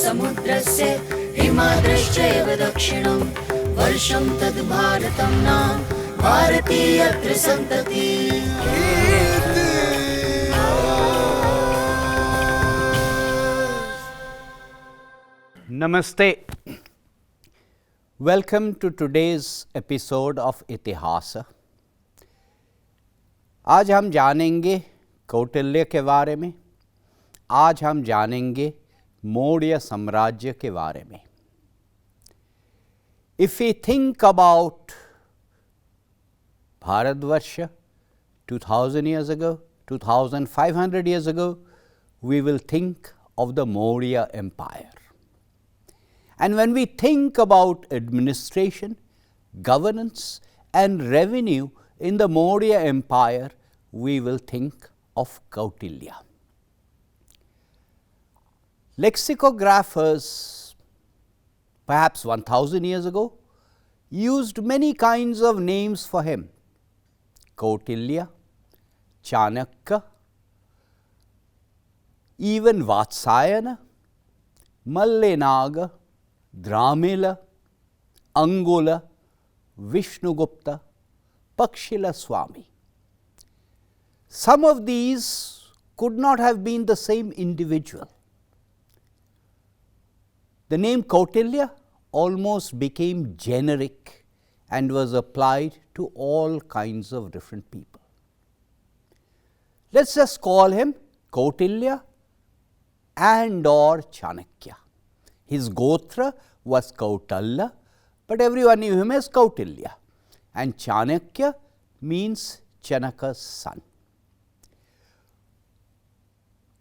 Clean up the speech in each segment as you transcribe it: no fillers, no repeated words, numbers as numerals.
समुद्रस्य हिमाद्रश्चैव दक्षिणं वर्षं तद् भारतं नाम भारतीयत्र सन्तति। Namaste. Welcome to today's episode of इतिहास। आज हम जानेंगे कौटिल्य के बारे में। आज हम जानेंगे मौर्य साम्राज्य के बारे में। If we think about Bharatvarsh 2000 years ago, 2500 years ago, we will think of the Maurya Empire. And when we think about administration, governance and revenue in the Maurya Empire, we will think of Kautilya. Lexicographers, perhaps 1000 years ago, used many kinds of names for him. Kautilya, Chanakya, even Vatsayana, Mallenaga, Dramila, Angula, Vishnugupta, Pakshila Swami. Some of these could not have been the same individual. The name Kautilya almost became generic and was applied to all kinds of different people. Let's just call him Kautilya and or Chanakya. His gotra was Kautalya, but everyone knew him as Kautilya. And Chanakya means Chanaka's son.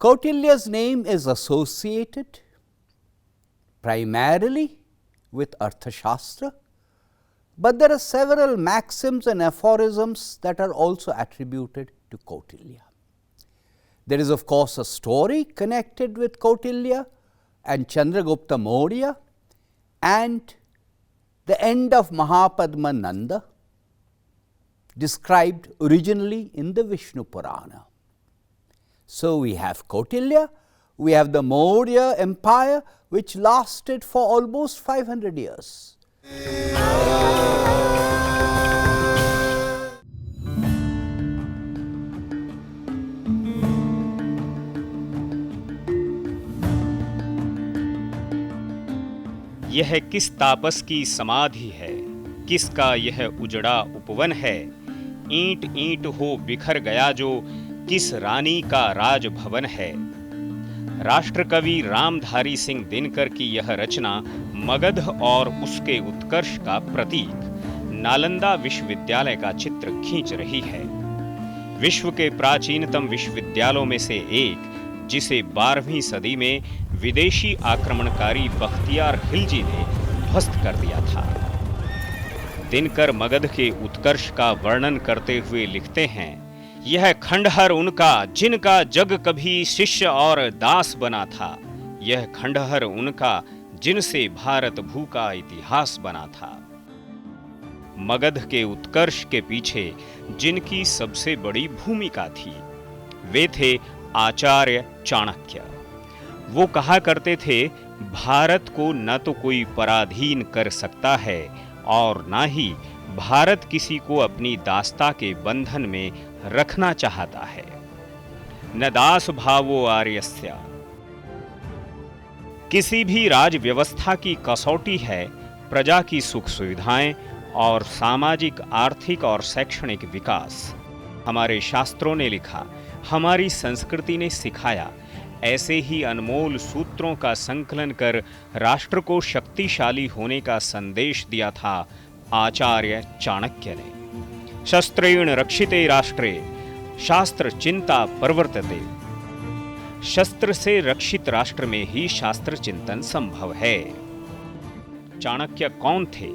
Kautilya's name is associated primarily with Arthashastra, but there are several maxims and aphorisms that are also attributed to Kautilya. There is of course a story connected with Kautilya and Chandragupta Maurya and the end of Mahapadma Nanda, described originally in the Vishnu Purana. So we have Kautilya, we have the Maurya Empire, which lasted for almost 500 years. यह किस तापस की समाधि है, किसका यह उजड़ा उपवन है, ईंट ईंट हो बिखर गया जो किस रानी का राजभवन है। राष्ट्रकवि रामधारी सिंह दिनकर की यह रचना मगध और उसके उत्कर्ष का प्रतीक नालंदा विश्वविद्यालय का चित्र खींच रही है। विश्व के प्राचीनतम विश्वविद्यालयों में से एक, जिसे 12वीं सदी में विदेशी आक्रमणकारी बख्तियार खिलजी ने ध्वस्त कर दिया था। दिनकर मगध के उत्कर्ष का वर्णन करते हुए लिखते हैं, यह खंडहर उनका जिनका जग कभी शिष्य और दास बना था, यह खंडहर उनका जिनसे भारत भू का इतिहास बना था। मगध के उत्कर्ष के पीछे जिनकी सबसे बड़ी भूमिका थी, वे थे आचार्य चाणक्य। वो कहा करते थे, भारत को न तो कोई पराधीन कर सकता है और ना ही भारत किसी को अपनी दासता के बंधन में रखना चाहता है। न दास भावो आर्यस्य। किसी भी राज व्यवस्था की कसौटी है प्रजा की सुख सुविधाएं और सामाजिक, आर्थिक और शैक्षणिक विकास। हमारे शास्त्रों ने लिखा, हमारी संस्कृति ने सिखाया, ऐसे ही अनमोल सूत्रों का संकलन कर राष्ट्र को शक्तिशाली होने का संदेश दिया था आचार्य चाणक्य ने। शस्त्रेण रक्षिते राष्ट्रे शास्त्र चिंता प्रवर्तते। शस्त्र से रक्षित राष्ट्र में ही शास्त्र चिंतन संभव है। चाणक्य कौन थे,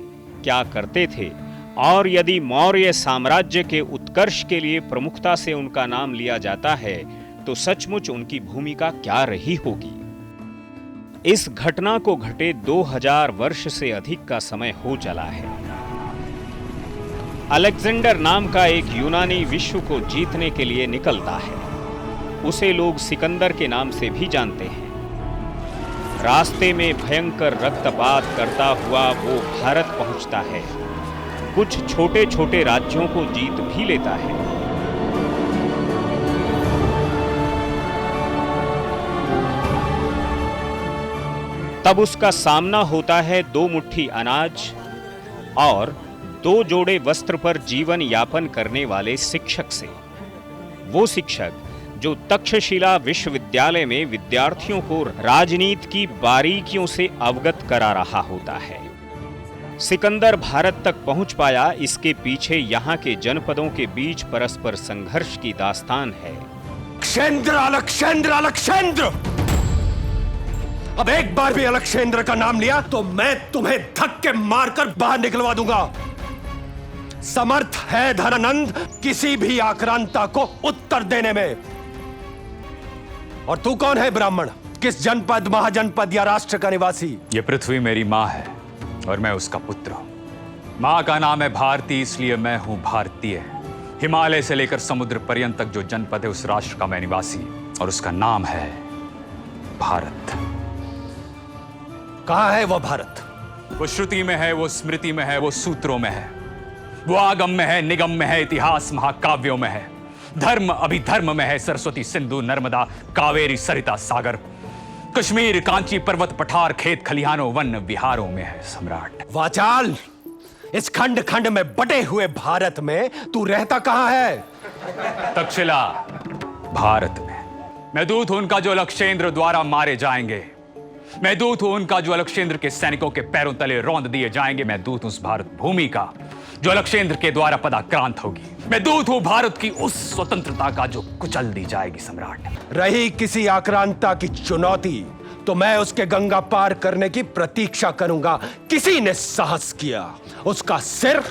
क्या करते थे, और यदि मौर्य साम्राज्य के उत्कर्ष के लिए प्रमुखता से उनका नाम लिया जाता है तो सचमुच उनकी भूमिका क्या रही होगी। इस घटना को घटे 2000 वर्ष से अधिक का समय हो चला है। अलेक्जेंडर नाम का एक यूनानी विश्व को जीतने के लिए निकलता है। उसे लोग सिकंदर के नाम से भी जानते हैं। रास्ते में भयंकर रक्तपात करता हुआ वो भारत पहुंचता है। कुछ छोटे छोटे राज्यों को जीत भी लेता है। तब उसका सामना होता है 2 मुट्ठी अनाज और 2 जोड़े वस्त्र पर जीवन यापन करने वाले शिक्षक से। वो शिक्षक जो तक्षशिला विश्वविद्यालय में विद्यार्थियों को राजनीति की बारीकियों से अवगत करा रहा होता है। सिकंदर भारत तक पहुंच पाया, इसके पीछे यहाँ के जनपदों के बीच परस्पर संघर्ष की दास्तान है। अलक्षेंद्र, अलक्षेंद्र, अलक्षेंद्र! अब एक बार भी अलक्षेंद्र का नाम लिया तो मैं तुम्हें धक्के मारकर बाहर निकलवा दूंगा। समर्थ है धनानंद किसी भी आक्रांता को उत्तर देने में। और तू कौन है ब्राह्मण? किस जनपद, महाजनपद या राष्ट्र का निवासी? ये पृथ्वी मेरी माँ है और मैं उसका पुत्र हूं। माँ का नाम है भारती, इसलिए मैं हूं भारतीय। हिमालय से लेकर समुद्र पर्यंत तक जो जनपद है उस राष्ट्र का मैं निवासी, और उसका नाम है भारत। कहां है वो भारत? वो श्रुति में है, वो स्मृति में है, वो सूत्रों में है, वो आगम में है, निगम में है, इतिहास महाकाव्यों में है, धर्म अभिधर्म में है, सरस्वती सिंधु नर्मदा कावेरी सरिता सागर, कश्मीर कांची पर्वत पठार खेत खलिहानों वन विहारों में है सम्राट। वाचाल, इस खंड खंड में बटे हुए भारत में तू रहता कहां है? तक्षशिला भारत में। मैं दूत हूं उनका जो अलक्षेंद्र द्वारा मारे जाएंगे। मैं दूत हूं उनका जो अलक्षेंद्र के सैनिकों के पैरों तले रौंद दिए जाएंगे। मैं दूत हूं उस भारत भूमि का जो अलक्षेंद्र के द्वारा पदाक्रांत होगी। मैं दूत हूं भारत की उस स्वतंत्रता का जो कुचल दी जाएगी सम्राट। रही किसी आक्रांता की चुनौती तो मैं उसके गंगा पार करने की प्रतीक्षा करूंगा। किसी ने साहस किया, उसका सिर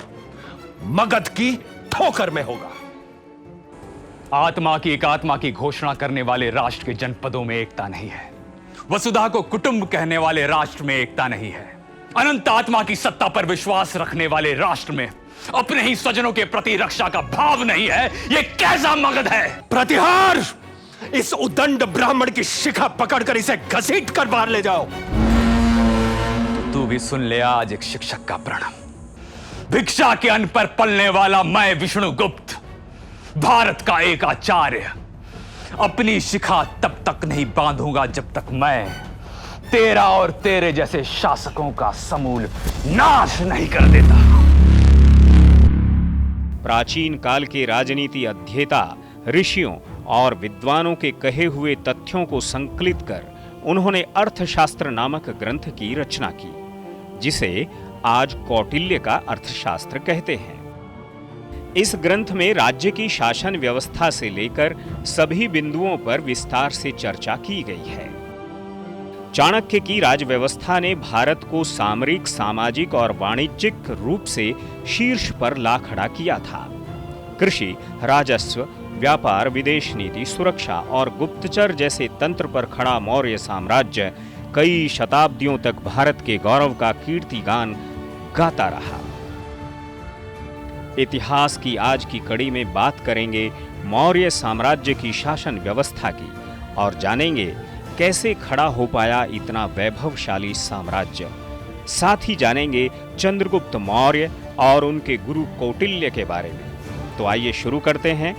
मगध की ठोकर में होगा। आत्मा की एकात्मा की घोषणा करने वाले राष्ट्र के जनपदों में एकता नहीं है। वसुधा को कुटुंब कहने वाले राष्ट्र में एकता नहीं है। अनंत आत्मा की सत्ता पर विश्वास रखने वाले राष्ट्र में अपने ही स्वजनों के प्रति रक्षा का भाव नहीं है। यह कैसा मगध है? प्रतिहार! इस उदंड ब्राह्मण की शिखा पकड़कर इसे घसीट कर बाहर ले जाओ। तो तू भी सुन ले आज एक शिक्षक का प्रण। भिक्षा के अन्न पर पलने वाला मैं विष्णुगुप्त, भारत का एक आचार्य, अपनी शिखा तब तक नहीं बांधूंगा जब तक मैं तेरा और तेरे जैसे शासकों का समूल नाश नहीं कर देता। प्राचीन काल के राजनीति अध्येता, ऋषियों और विद्वानों के कहे हुए तथ्यों को संकलित कर उन्होंने अर्थशास्त्र नामक ग्रंथ की रचना की, जिसे आज कौटिल्य का अर्थशास्त्र कहते हैं। इस ग्रंथ में राज्य की शासन व्यवस्था से लेकर सभी बिंदुओं पर विस्तार से चर्चा की गई है। चाणक्य की राजव्यवस्था ने भारत को सामरिक, सामाजिक और वाणिज्यिक रूप से शीर्ष पर ला खड़ा किया था। कृषि, राजस्व, व्यापार, विदेश नीति, सुरक्षा और गुप्तचर जैसे तंत्र पर खड़ा मौर्य साम्राज्य कई शताब्दियों तक भारत के गौरव का कीर्तिगान गाता रहा। इतिहास की आज की कड़ी में बात करेंगे मौर्य साम्राज्य की शासन व्यवस्था की और जानेंगे कैसे खड़ा हो पाया इतना वैभवशाली साम्राज्य। साथ ही जानेंगे चंद्रगुप्त मौर्य और उनके गुरु कौटिल्य के बारे में। तो आइए शुरू करते हैं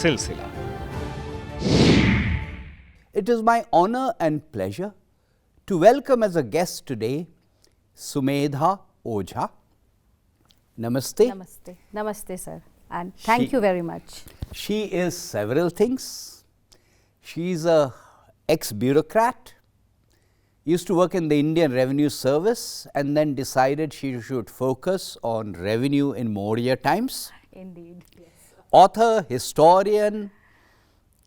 सिलसिला। It is my honor and pleasure to welcome as a guest today Sumedha Ojha. Namaste. Namaste. Namaste, sir. And thank you very much. She is several things. She is a ex-bureaucrat, used to work in the Indian Revenue Service and then decided she should focus on revenue in Maurya times. Indeed, yes. Author, historian,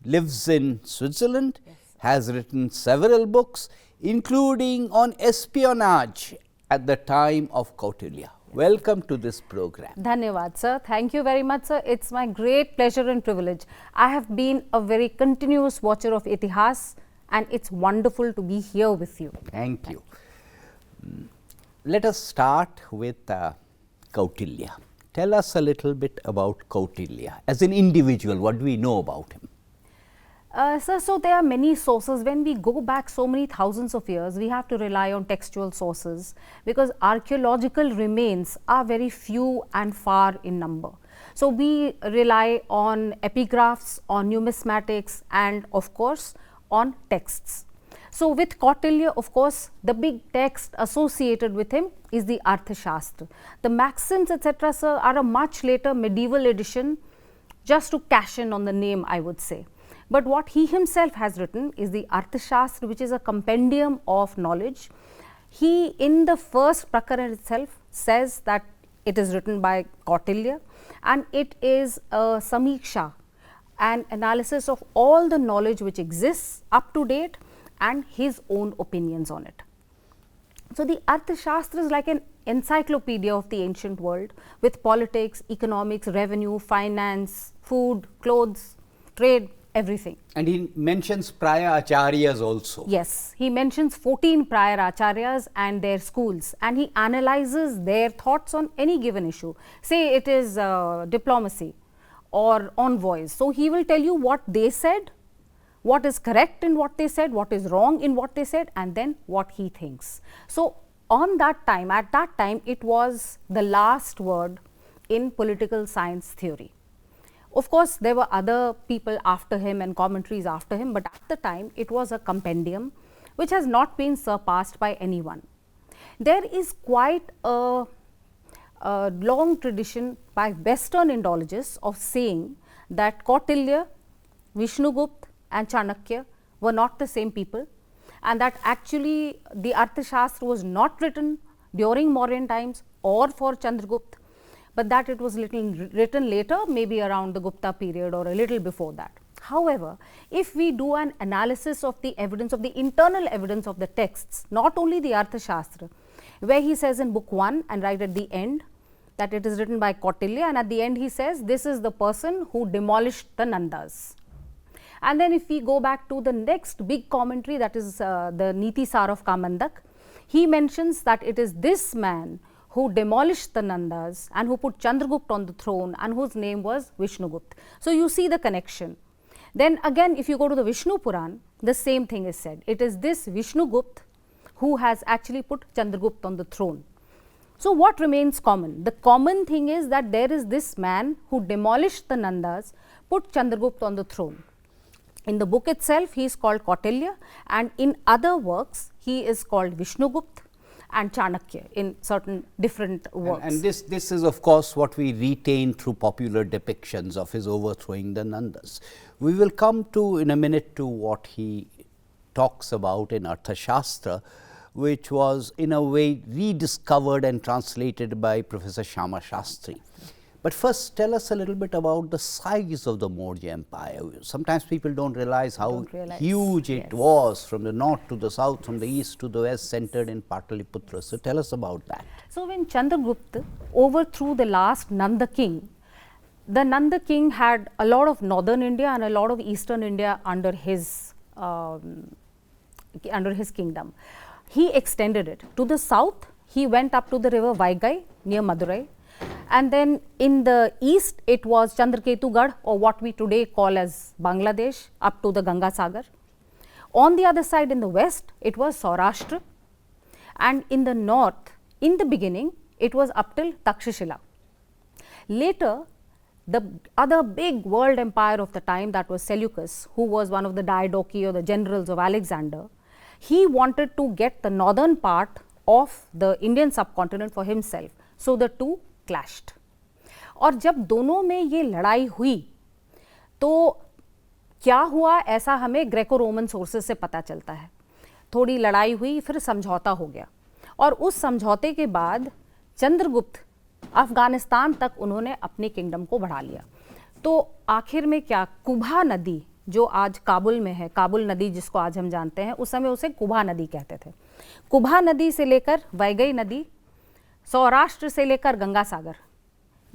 lives in Switzerland, has written several books, including on espionage at the time of Kautilya. Welcome to this program. Dhanyavad, sir. Thank you very much, sir. It's my great pleasure and privilege. I have been a very continuous watcher of Itihas, and it's wonderful to be here with you. Thank you. Let us start with Kautilya. Tell us a little bit about Kautilya. As an individual, what do we know about him? Sir, so there are many sources. When we go back so many thousands of years, we have to rely on textual sources because archaeological remains are very few and far in number. So we rely on epigraphs, on numismatics, and of course on texts. So with Kautilya, of course, the big text associated with him is the Arthashastra. The maxims, etc., sir, are a much later medieval edition, just to cash in on the name, I would say. But what he himself has written is the Arthashastra, which is a compendium of knowledge. He, in the first Prakara itself, says that it is written by Kautilya, and it is a samiksha, an analysis of all the knowledge which exists up to date and his own opinions on it. So the Arthashastra is like an encyclopedia of the ancient world with politics, economics, revenue, finance, food, clothes, trade, everything. And he mentions prior acharyas also. Yes, he mentions 14 prior acharyas and their schools, and he analyzes their thoughts on any given issue. Say it is diplomacy or envoys. So he will tell you what they said, what is correct in what they said, what is wrong in what they said, and then what he thinks. So on that time, at that time, it was the last word in political science theory. Of course, there were other people after him and commentaries after him, but at the time it was a compendium which has not been surpassed by anyone. There is quite a long tradition by Western Indologists of saying that Kautilya, Vishnugupta and Chanakya were not the same people, and that actually the Arthashastra was not written during Mauryan times or for Chandragupta, but that it was written later, maybe around the Gupta period or a little before that. However, if we do an analysis of the evidence, of the internal evidence of the texts, not only the Arthashastra, where he says in book 1 and right at the end that it is written by Kautilya, and at the end he says this is the person who demolished the Nandas. And then if we go back to the next big commentary, that is the Niti Sar of Kamandak, he mentions that it is this man who demolished the Nandas and who put Chandragupta on the throne and whose name was Vishnugupta. So you see the connection. Then again, if you go to the Vishnu Puran, the same thing is said. It is this Vishnugupta who has actually put Chandragupta on the throne. So what remains common? The common thing is that there is this man who demolished the Nandas, put Chandragupta on the throne. In the book itself, he is called Kautilya, and in other works, he is called Vishnugupta and Chanakya in certain different works. And this is of course what we retain through popular depictions of his overthrowing the Nandas. We will come to in a minute to what he talks about in Arthashastra, which was in a way rediscovered and translated by Professor Shyama Shastri. But first tell us a little bit about the size of the Maurya Empire. Sometimes people don't realize how huge it was, from the north to the south, from the east to the west, centered in Pataliputra. So tell us about that. So when Chandragupta overthrew the last Nanda king, the Nanda king had a lot of northern India and a lot of eastern India under his kingdom. He extended it. To the south, he went up to the river Vaigai near Madurai. And then in the east, it was Chandraketugarh, or what we today call as Bangladesh, up to the Ganga Sagar. On the other side in the west, it was Saurashtra. And in the north, in the beginning, it was up till Takshashila. Later, the other big world empire of the time, that was Seleucus, who was one of the Diadochi or the generals of Alexander, he wanted to get the northern part of the Indian subcontinent for himself. So the two clashed. और जब दोनों में ये लड़ाई हुई तो क्या हुआ, ऐसा हमें ग्रेको रोमन सोर्सेस से पता चलता है. थोड़ी लड़ाई हुई, फिर समझौता हो गया, और उस समझौते के बाद चंद्रगुप्त अफगानिस्तान तक उन्होंने अपने किंगडम को बढ़ा लिया. तो आखिर में क्या, कुभा नदी जो आज काबुल में है, काबुल नदी जिसको आज हम जानते हैं, उस समय उसे कुभा नदी कहते थे. कुभा नदी से लेकर वैगई नदी, सौराष्ट्र से लेकर गंगा सागर,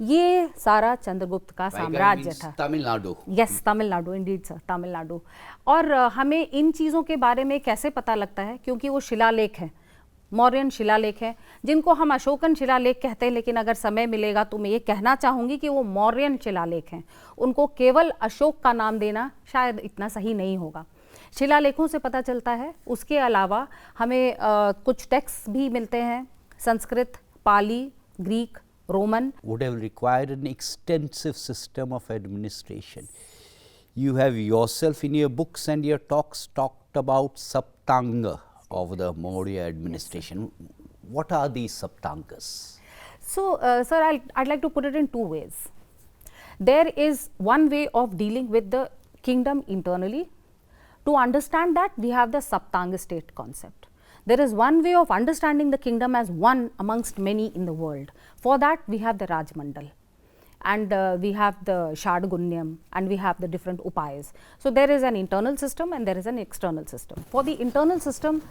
ये सारा चंद्रगुप्त का साम्राज्य था. Tamil Nadu. Yes, Tamil Nadu, Indeed sir, Tamil Nadu. और हमें इन चीज़ों के बारे में कैसे पता लगता है, क्योंकि वो शिलालेख हैं. मौर्यन शिलालेख हैं, जिनको हम अशोकन शिलालेख कहते हैं, लेकिन अगर समय मिलेगा तो मैं ये कहना चाहूँगी कि वो मौर्यन शिलालेख हैं। उनको केवल अशोक का नाम देना शायद इतना सही नहीं होगा। शिलालेखों से पता चलता है। उसके अलावा हमें कुछ टेक्स्ट भी मिलते हैं, Sanskrit, Pali, Greek, Roman. Would have required an extensive system of administration. You have yourself in your books and your talks talked about Saptanga of the Maurya administration. What are these Saptangas? So, sir, I'd like to put it in two ways. There is one way of dealing with the kingdom internally. To understand that, we have the Saptanga state concept. There is one way of understanding the kingdom as one amongst many in the world. For that, we have the Rajmandal, and we have the Shadgunyam, and we have the different upayas. So there is an internal system and there is an external system. For the internal system,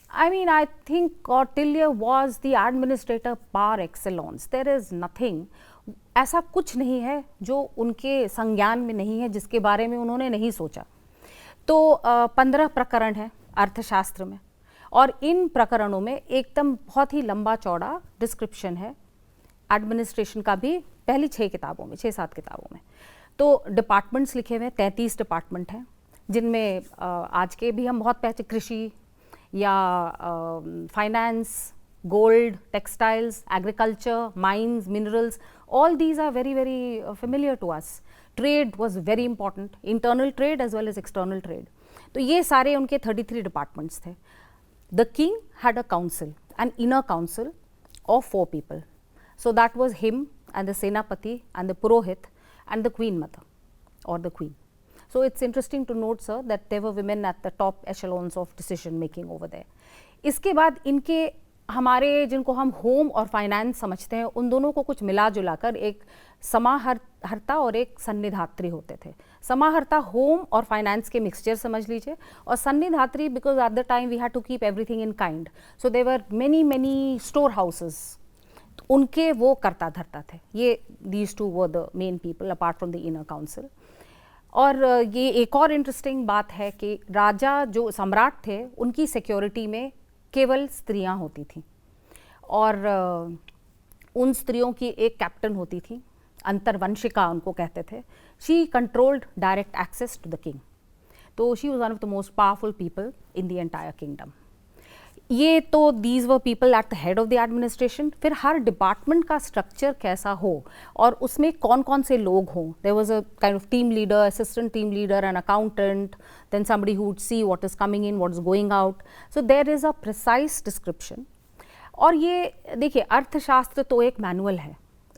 I mean, I think Kautilya was the administrator par excellence. There is nothing, ऐसा कुछ नहीं है जो उनके संज्ञान में नहीं है, जिसके बारे में उन्होंने नहीं सोचा। तो 15 प्रकरण है अर्थशास्त्र में, और इन प्रकरणों में एकदम बहुत ही लंबा चौड़ा डिस्क्रिप्शन है एडमिनिस्ट्रेशन का भी, पहली 6 किताबों में, 6-7 किताबों में। तो डिपार्टमेंट्स लिखे हुए हैं, 33 डिपार्टमेंट हैं, जिनमें आज के भी हम बहुत पहले कृषि या finance, gold, textiles, agriculture, mines, minerals, all these are very, very familiar to us. Trade was very important, internal trade as well as external trade. तो ये सारे उनके 33 डिपार्टमेंट्स थे। The king had a council, an inner council of 4 people. So that was him and the Senapati and the Purohit and the Queen Mother or the Queen. So it's interesting to note, sir, that there were women at the top echelons of decision making over there. इसके बाद इनके हमारे जिनको हम home और finance समझते हैं, उन दोनों को कुछ मिला जुला कर एक समाहर्ता और एक सन्निधात्री होते थे। समाहर्ता होम और फाइनेंस के मिक्सचर समझ लीजिए, और सन्निधात्री because at the time we had to keep everything in kind, so there were many store houses, उनके वो करता धरता थे। ये these two were the main people apart from the inner council. और ये एक और इंटरेस्टिंग बात है कि राजा जो सम्राट थे, उनकी सिक्योरिटी में केवल स्त्रियां होती थीं, और उन स्त्रियों की एक कैप्टन होती थी, अंतर्वंशिका उनको कहते थे। She controlled direct access to the king, तो she was one of the most powerful people in the entire kingdom. ये तो these were people at the head of the administration. फिर हर डिपार्टमेंट का स्ट्रक्चर कैसा हो और उसमें कौन कौन से लोग हों। There was a kind of team leader, assistant team leader, an accountant, then somebody who would see what is coming in, what is going out. So there is a precise description. और ये देखिए, अर्थशास्त्र तो एक manual है,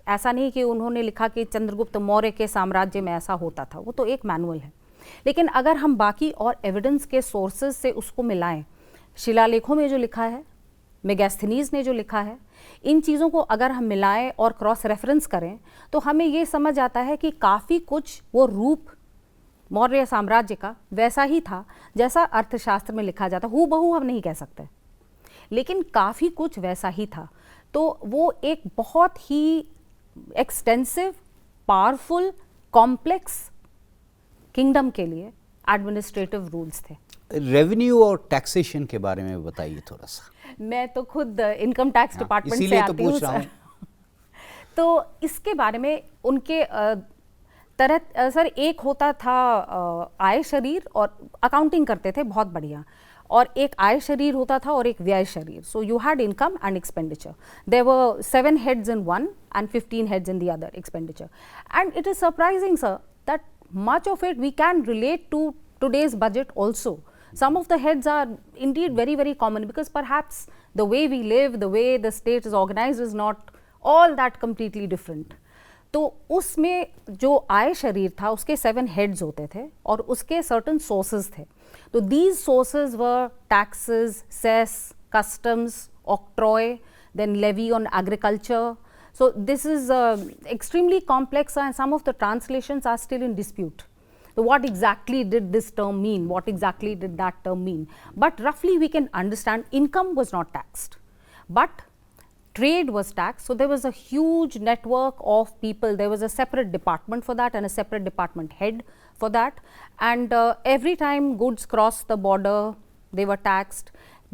ऐसा नहीं कि उन्होंने लिखा कि चंद्रगुप्त मौर्य के साम्राज्य में ऐसा होता था, वो तो एक मैनुअल है। लेकिन अगर हम बाकी और एविडेंस के सोर्सेज से उसको मिलाएं, शिलालेखों में जो लिखा है, मेगास्थनीज ने जो लिखा है, इन चीज़ों को अगर हम मिलाएं और क्रॉस रेफरेंस करें, तो हमें ये समझ आता है कि काफ़ी कुछ वो रूप मौर्य साम्राज्य का वैसा ही था जैसा अर्थशास्त्र में लिखा जाता। हूबहू हम नहीं कह सकते, लेकिन काफ़ी कुछ वैसा ही था। तो वो एक बहुत ही एक्सटेंसिव, पावरफुल, कॉम्प्लेक्स किंगडम के लिए एडमिनिस्ट्रेटिव रूल्स थे। रेवेन्यू और टैक्सेशन के बारे में बताइए थोड़ा सा। मैं तो खुद इनकम टैक्स डिपार्टमेंट से इसीलिए तो आती हूँ पूछ रहा सर। तो इसके बारे में उनके तरह सर, एक होता था आय शरीर, और अकाउंटिंग करते थे बहुत बढ़िया, और एक आय शरीर होता था और एक व्यय शरीर। So you had income and expenditure. There were 7 heads in one and 15 heads in the other expenditure. And it is surprising, sir, that much of it we can relate to today's budget also. Some of the heads are indeed very, very common, because perhaps the way we live, the way the state is organized is not all that completely different. तो उसमें जो आय शरीर था उसके 7 heads होते थे और उसके certain sources थे। तो these sources were taxes, cess, customs, octroi, then levy on agriculture. So this is extremely complex, and some of the translations are still in dispute. So what exactly did this term mean? What exactly did that term mean? But roughly we can understand income was not taxed, but trade was taxed. So there was a huge network of people. There was a separate department for that and a separate department head for that. And every time goods crossed the border, they were taxed.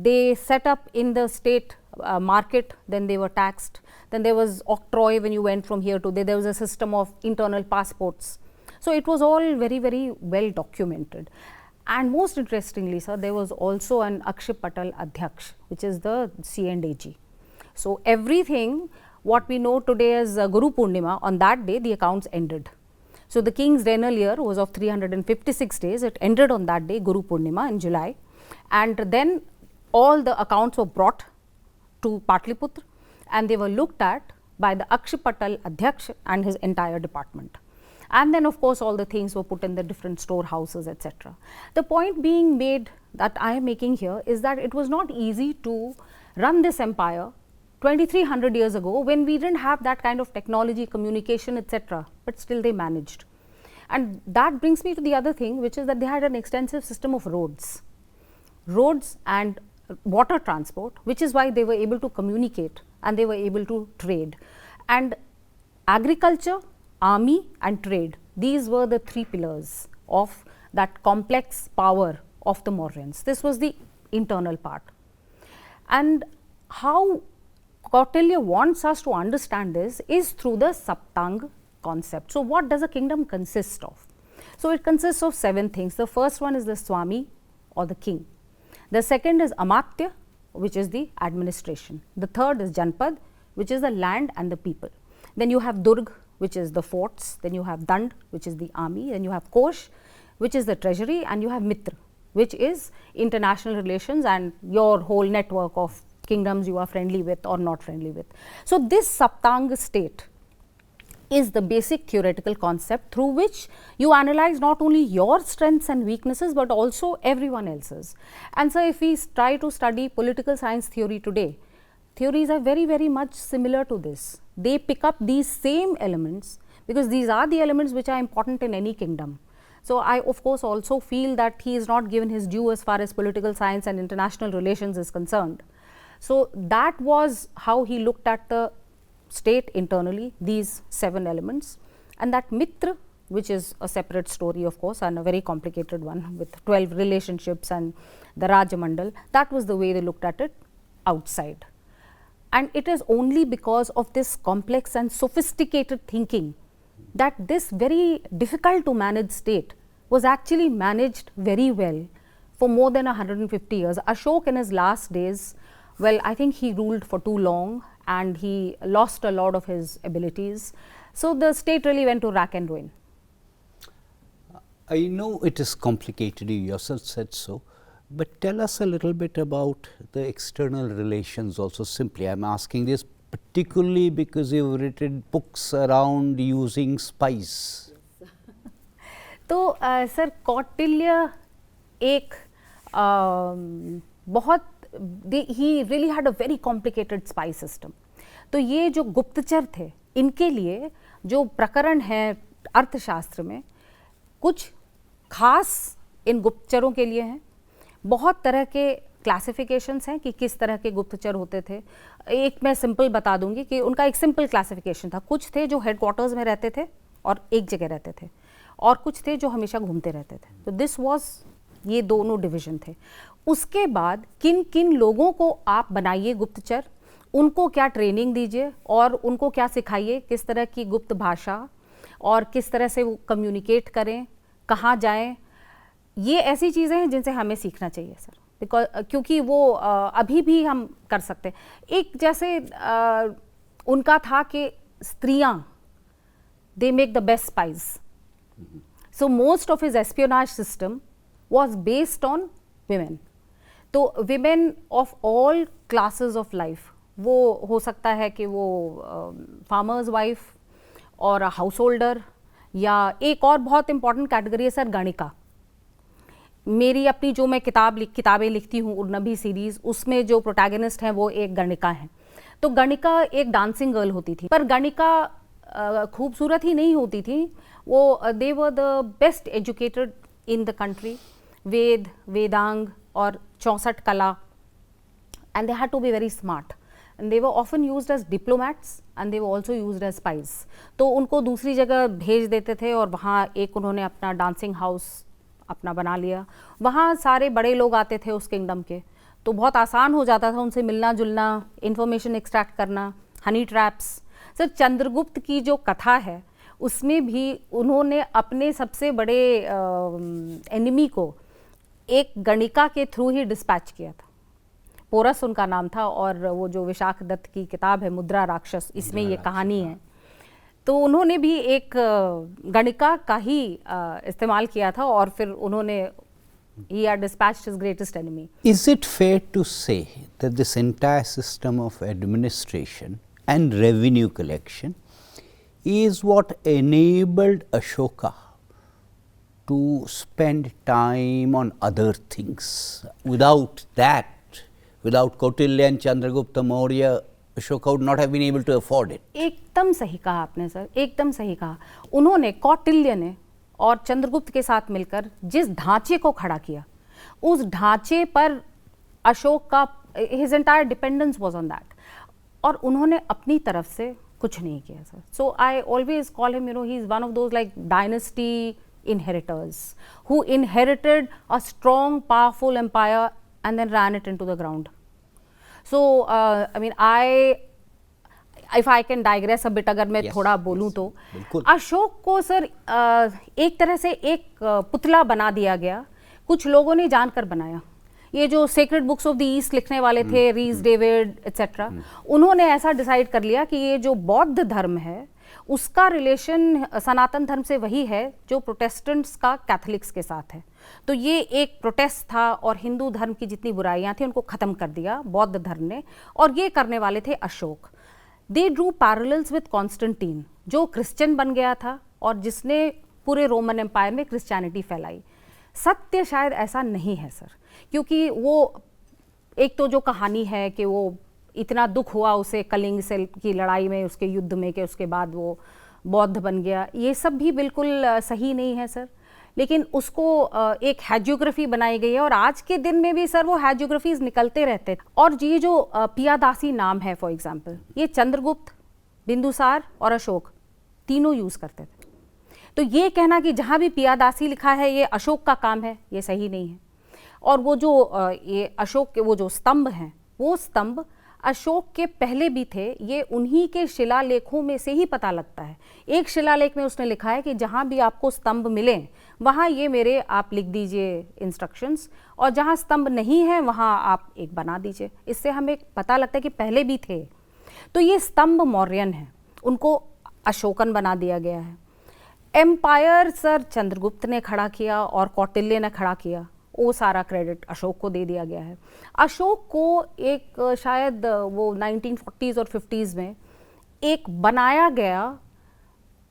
They set up in the state market, then they were taxed. Then there was octroi when you went from here to there. There was a system of internal passports. So it was all very, very well documented. And most interestingly, sir, there was also an Akshipatal Adhyaksh, which is the C&AG. So everything what we know today as Guru Purnima, on that day the accounts ended. So the king's regnal year was of 356 days. It ended on that day, Guru Purnima in July. And then all the accounts were brought to Patliputra and they were looked at by the Akshipatal Adhyaksh and his entire department. And then of course all the things were put in the different storehouses, etc. The point being made that I am making here is that it was not easy to run this empire 2300 years ago when we didn't have that kind of technology, communication, etc. But still they managed. And that brings me to the other thing, which is that they had an extensive system of roads and water transport, which is why they were able to communicate and they were able to trade. And agriculture, army and trade, these were the three pillars of that complex power of the Mauryans. This was the internal part. And how Kautilya wants us to understand this is through the Saptang concept. So what does a kingdom consist of? So it consists of 7 things. The first one is the Swami or the king. The second is Amatya, which is the administration. The third is Janpad, which is the land and the people. Then you have Durg, which is the forts. Then you have Dand, which is the army. Then you have Kosh, which is the treasury, and you have Mitra, which is international relations and your whole network of kingdoms you are friendly with or not friendly with. So this Saptang state is the basic theoretical concept through which you analyze not only your strengths and weaknesses but also everyone else's. And so if we try to study political science theory today, theories are very, very much similar to this. They pick up these same elements because these are the elements which are important in any kingdom. So I of course also feel that he is not given his due as far as political science and international relations is concerned. So that was how he looked at the state internally, these 7 elements, and that Mitra, which is a separate story of course and a very complicated one with 12 relationships and the Rajamandal, that was the way they looked at it outside. And it is only because of this complex and sophisticated thinking that this very difficult to manage state was actually managed very well for more than 150 years. Ashok in his last days, well, I think he ruled for too long and he lost a lot of his abilities. So the state really went to rack and ruin. I know it is complicated, you yourself said so, but tell us a little bit about the external relations also. Simply, I am asking this particularly because you have written books around using spice. तो sir Kautilya एक बहुत he really had a very complicated spy system. तो ये जो गुप्तचर थे इनके लिए जो प्रकरण है अर्थशास्त्र में कुछ खास इन गुप्तचरों के लिए हैं. बहुत तरह के क्लासिफिकेशंस हैं कि किस तरह के गुप्तचर होते थे. एक मैं सिंपल बता दूंगी कि उनका एक सिंपल क्लासिफिकेशन था. कुछ थे जो हेडक्वार्टर्स में रहते थे और एक जगह रहते थे और कुछ थे जो हमेशा घूमते रहते थे. तो दिस वाज ये दोनों डिवीजन थे. उसके बाद किन किन लोगों को आप बनाइए गुप्तचर, उनको क्या ट्रेनिंग दीजिए और उनको क्या सिखाइए, किस तरह की गुप्त भाषा और किस तरह से वो कम्युनिकेट करें, कहाँ जाएं, ये ऐसी चीज़ें हैं जिनसे हमें सीखना चाहिए सर. बिकॉज क्योंकि वो अभी भी हम कर सकते हैं. एक जैसे उनका था कि स्त्रियां they make the best spies. So most of his espionage system was based on women. तो women of all classes of life, वो हो सकता है कि वो फार्मर्स वाइफ और हाउस होल्डर, या एक और बहुत इंपॉर्टेंट कैटेगरी है सर गणिका. मेरी अपनी जो मैं किताबें लिखती हूँ उर्नभी सीरीज़, उसमें जो प्रोटैगनिस्ट हैं वो एक गणिका हैं. तो गणिका एक डांसिंग गर्ल होती थी, पर गणिका खूबसूरत ही नहीं होती थी, वो they were the best educated in the country. Veda, Vedanga और 64 कला, and they had to be very smart. And they were often used as diplomats and they were also used as spies. तो उनको दूसरी जगह भेज देते थे और वहाँ एक उन्होंने अपना डांसिंग हाउस अपना बना लिया. वहाँ सारे बड़े लोग आते थे उस किंगडम के, तो तो बहुत आसान हो जाता था उनसे मिलना जुलना, इंफॉर्मेशन एक्सट्रैक्ट करना, हनी ट्रैप्स। सर चंद्रगुप्त की जो कथा है उसमें भी उन्होंने अपने सबसे बड़े एनिमी को एक गणिका के थ्रू ही डिस्पैच किया था। पोरस उनका नाम था, और वो जो विशाख दत्त की किताब है मुद्रा राक्षस, इसमें ये कहानी है। तो उन्होंने भी एक गणिका का ही इस्तेमाल किया था, और फिर उन्होंने he had dispatched his greatest enemy. Is it fair to say that this entire system of administration and revenue collection is what enabled Ashoka to spend time on other things? Without that, without Kautilya and Chandragupta Maurya, Ashoka would not have been able to afford it. एकदम सही कहा आपने sir, एकदम सही कहा। उन्होंने, कौटिल्य ने और चंद्रगुप्त के साथ मिलकर जिस ढांचे को खड़ा किया, उस ढांचे पर अशोक का his entire dependence was on that, और उन्होंने अपनी तरफ से कुछ नहीं किया sir. So I always call him, he is one of those like dynasty inheritors who inherited a strong, powerful empire and then ran it into the ground. So I mean, if I can digress a bit, अगर मैं थोड़ा बोलूँ तो अशोक को sir एक तरह से एक पुतला बना दिया गया, कुछ लोगों ने जानकर बनाया। ये जो sacred books of the east लिखने वाले थे, रीस डेविड एटसेट्रा, उन्होंने ऐसा डिसाइड कर लिया कि ये जो बौद्ध धर्म है उसका रिलेशन सनातन धर्म से वही है जो प्रोटेस्टेंट्स का कैथोलिक्स के साथ है। तो ये एक प्रोटेस्ट था, और हिंदू धर्म की जितनी बुराइयां थी उनको ख़त्म कर दिया बौद्ध धर्म ने, और ये करने वाले थे Ashok. They drew parallels with Constantine, जो क्रिश्चियन बन गया था और जिसने पूरे रोमन एम्पायर में क्रिश्चियनिटी फैलाई। सत्य शायद ऐसा नहीं है सर, क्योंकि वो एक तो जो कहानी है कि वो इतना दुख हुआ उसे कलिंग से की लड़ाई में, उसके युद्ध में, कि उसके बाद वो बौद्ध बन गया, ये सब भी बिल्कुल सही नहीं है सर। लेकिन उसको एक हैजियोग्राफी बनाई गई है, और आज के दिन में भी सर वो हैजियोग्राफीज निकलते रहते हैं। और ये जो पियादासी नाम है फॉर एग्जांपल, ये चंद्रगुप्त, बिंदुसार और अशोक तीनों यूज़ करते थे। तो ये कहना कि जहाँ भी पियादासी लिखा है ये अशोक का काम है, ये सही नहीं है। और वो जो ये अशोक के वो जो स्तंभ हैं, वो स्तंभ अशोक के पहले भी थे, ये उन्हीं के शिलालेखों में से ही पता लगता है। एक शिलालेख में उसने लिखा है कि जहाँ भी आपको स्तंभ मिलें वहाँ ये मेरे आप लिख दीजिए इंस्ट्रक्शंस, और जहाँ स्तंभ नहीं है वहाँ आप एक बना दीजिए। इससे हमें पता लगता है कि पहले भी थे। तो ये स्तंभ मौर्यन है, उनको अशोकन बना दिया गया है। एम्पायर सर चंद्रगुप्त ने खड़ा किया और कौटिल्य ने खड़ा किया, वो सारा क्रेडिट अशोक को दे दिया गया है। अशोक को एक शायद वो 1940s और 50s में एक बनाया गया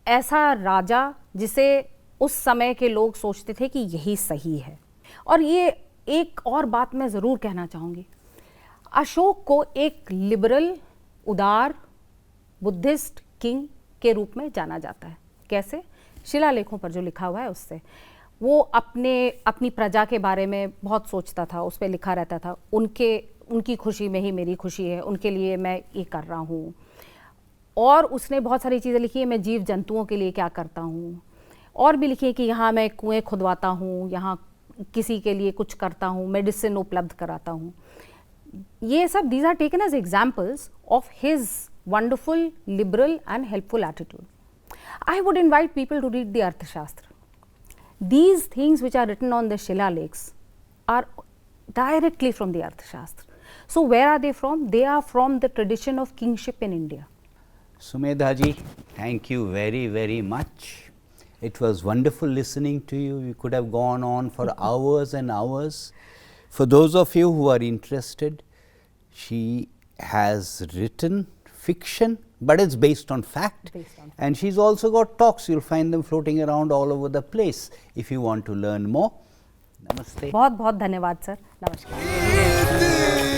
ऐसा राजा जिसे उस समय के लोग सोचते थे कि यही सही है। और ये एक और बात मैं ज़रूर कहना चाहूँगी, अशोक को एक लिबरल, उदार, बुद्धिस्ट किंग के रूप में जाना जाता है। कैसे? शिलालेखों पर जो लिखा हुआ है उससे। वो अपनी प्रजा के बारे में बहुत सोचता था, उस पर लिखा रहता था, उनकी खुशी में ही मेरी खुशी है, उनके लिए मैं ये कर रहा हूँ। और उसने बहुत सारी चीज़ें लिखी है, मैं जीव जंतुओं के लिए क्या करता हूँ, और भी लिखी है कि यहाँ मैं कुएँ खुदवाता हूँ, यहाँ किसी के लिए कुछ करता हूँ, मेडिसिन उपलब्ध कराता हूँ। ये सब these are taken as examples of his wonderful, liberal and helpful attitude. I would invite people to read the Arthashastra. These things which are written on the Shilalekhs are directly from the Arthashastra. So where are they from? They are from the tradition of kingship in India. Sumedha ji, thank you very, very much. It was wonderful listening to you. We could have gone on for hours and hours. For those of you who are interested, she has written fiction, but it's based on fact. And she's also got talks. You'll find them floating around all over the place if you want to learn more. Namaste. बहुत बहुत धन्यवाद sir. नमस्कार।